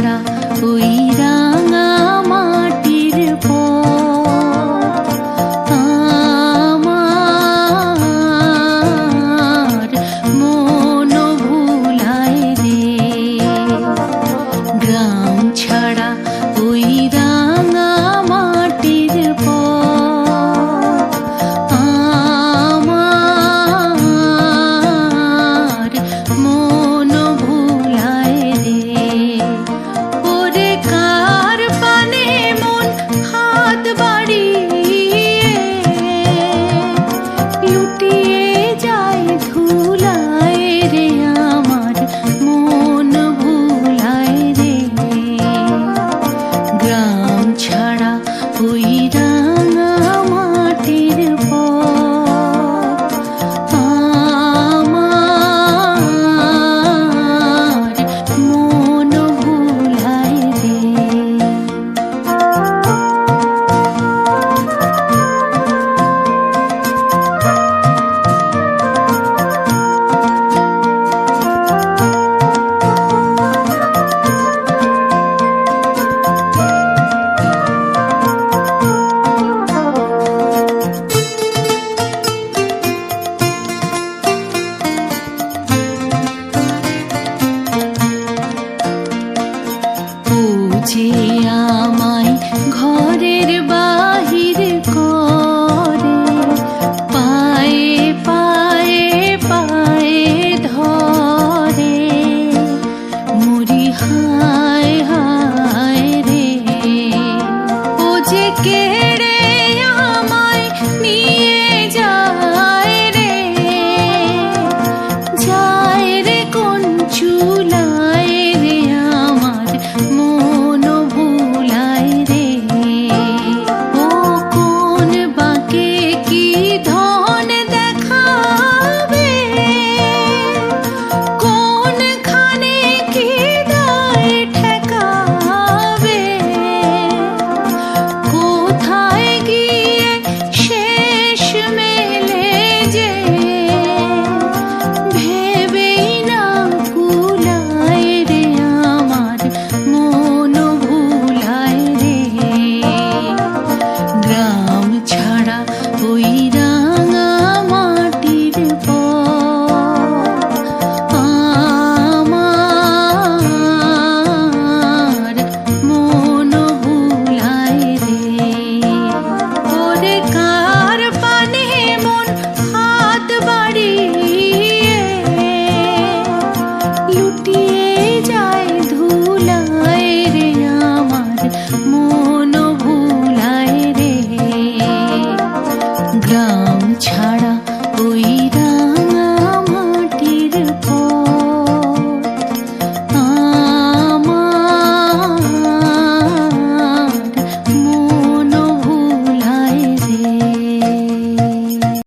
ছাড়া ওই রাঙা মাটির পথ আমার মন ভুলায় রে। গ্রাম ছাড়া ওই রাঙা মাটির পথ আমার মন ভুলায় রে। ওরে কার পানে মন হাত বাড়িয়ে লুটিয়ে যায় ধুলায় রে, আমার মন ভুলায় রে। গ্রাম ছাড়া ওই রাঙা মাটির পথ আমার মন ভুলায় রে। যে